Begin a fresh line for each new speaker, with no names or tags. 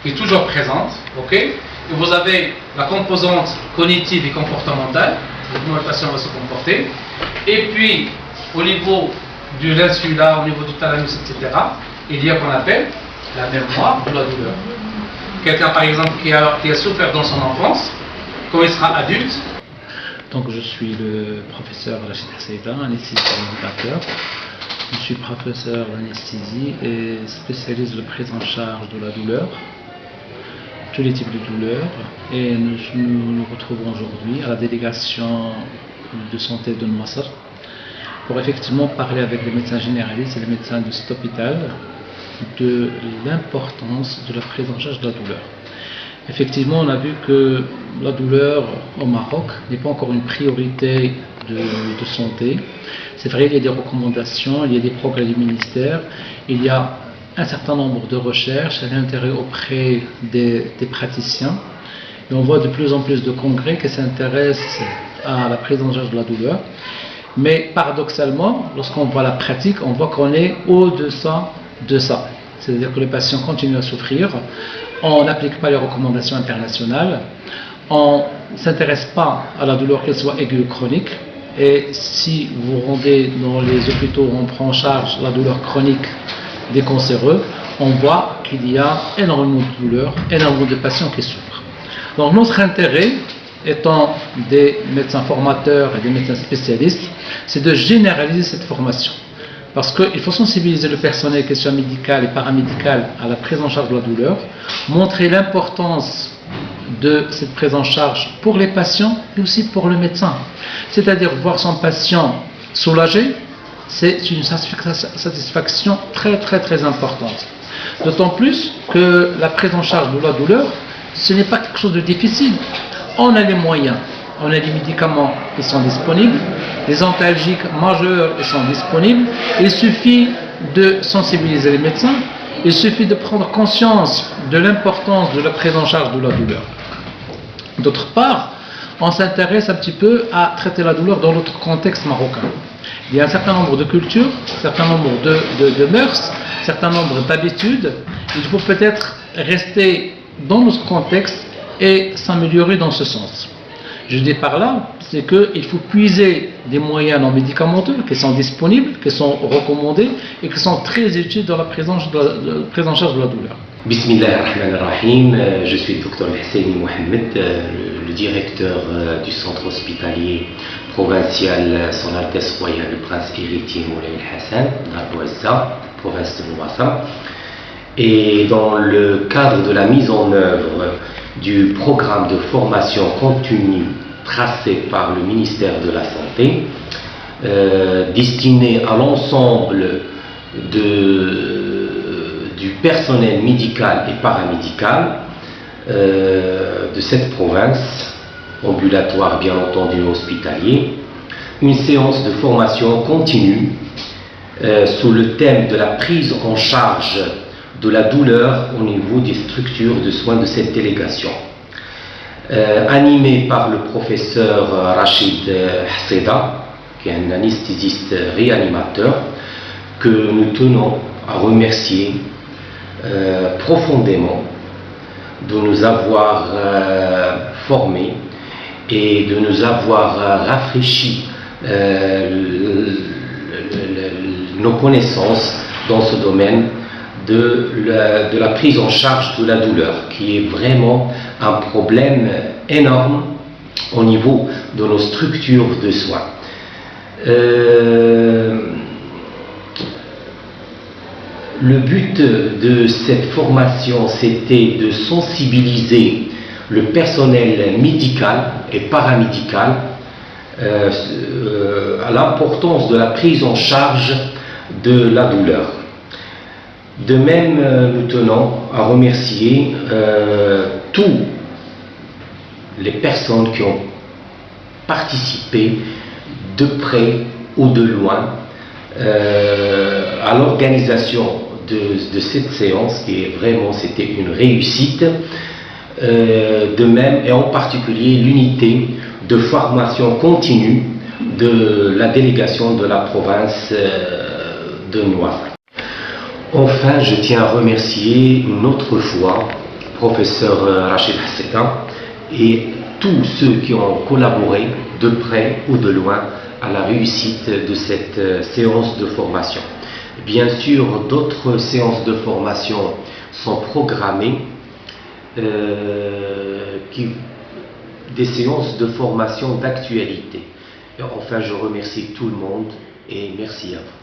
qui est toujours présente, ok? Et vous avez la composante cognitive et comportementale, comment le patient va se comporter, et puis au niveau de l'insula, au niveau du thalamus, etc., il y a qu'on appelle la mémoire de la douleur. Quelqu'un par exemple qui a souffert dans son enfance, quand il sera adulte.
Donc je suis le professeur Rachid Hseida, anesthésiste réanimateur. Je suis professeur d'anesthésie et spécialiste de prise en charge de la douleur, tous les types de douleurs. Et nous nous retrouvons aujourd'hui à la délégation de santé de Nouassar pour effectivement parler avec les médecins généralistes et les médecins de cet hôpital de l'importance de la prise en charge de la douleur. Effectivement, on a vu que la douleur au Maroc n'est pas encore une priorité de santé. C'est vrai, il y a des recommandations, il y a des progrès du ministère, il y a un certain nombre de recherches, un intérêt auprès des praticiens. Et on voit de plus en plus de congrès qui s'intéressent à la prise en charge de la douleur. Mais paradoxalement, lorsqu'on voit la pratique, on voit qu'on est au-deçà de ça. C'est-à-dire que les patients continuent à souffrir, on n'applique pas les recommandations internationales, on ne s'intéresse pas à la douleur, qu'elle soit aiguë ou chronique. Et si vous rendez dans les hôpitaux où on prend en charge la douleur chronique des cancéreux, on voit qu'il y a énormément de douleurs, énormément de patients qui souffrent. Donc notre intérêt, étant des médecins formateurs et des médecins spécialistes, c'est de généraliser cette formation. Parce qu'il faut sensibiliser le personnel, qu'il soit médical et paramédical, à la prise en charge de la douleur, montrer l'importance de cette prise en charge pour les patients et aussi pour le médecin. C'est-à-dire voir son patient soulagé, c'est une satisfaction très très très importante. D'autant plus que la prise en charge de la douleur, ce n'est pas quelque chose de difficile. On a les moyens, on a les médicaments qui sont disponibles, les antalgiques majeurs qui sont disponibles. Il suffit de sensibiliser les médecins, il suffit de prendre conscience de l'importance de la prise en charge de la douleur. D'autre part, on s'intéresse un petit peu à traiter la douleur dans notre contexte marocain. Il y a un certain nombre de cultures, un certain nombre de mœurs, un certain nombre d'habitudes. Il faut peut-être rester dans notre contexte et s'améliorer dans ce sens. Je dis par là, c'est qu'il faut puiser des moyens non médicamenteux qui sont disponibles, qui sont recommandés et qui sont très utiles dans la prise en charge de la douleur.
Bismillahirrahmanirrahim, je suis le Dr Husseini Mohamed, le directeur du centre hospitalier provincial Son Altesse Royale le Prince Héritier Moulay Hassan, d'Abouazza, province de Nouassar. Et dans le cadre de la mise en œuvre du programme de formation continue tracé par le ministère de la Santé, destiné à l'ensemble du personnel médical et paramédical de cette province, ambulatoire bien entendu hospitalier, une séance de formation continue sous le thème de la prise en charge de la douleur au niveau des structures de soins de cette délégation. Animé par le professeur Rachid Hseida, qui est un anesthésiste réanimateur, que nous tenons à remercier profondément de nous avoir formés et de nous avoir rafraîchi nos connaissances dans ce domaine de la prise en charge de la douleur, qui est vraiment un problème énorme au niveau de nos structures de soins. Le but de cette formation, c'était de sensibiliser le personnel médical et paramédical à l'importance de la prise en charge de la douleur. De même, nous tenons à remercier tous les personnes qui ont participé de près ou de loin à l'organisation de cette séance, qui est vraiment, c'était une réussite. De même, et en particulier l'unité de formation continue de la délégation de la province de Nouassar. Enfin, je tiens à remercier une autre fois professeur Rachid Hasseta et tous ceux qui ont collaboré de près ou de loin à la réussite de cette séance de formation. Bien sûr, d'autres séances de formation sont programmées, des séances de formation d'actualité. Enfin, je remercie tout le monde et merci à vous.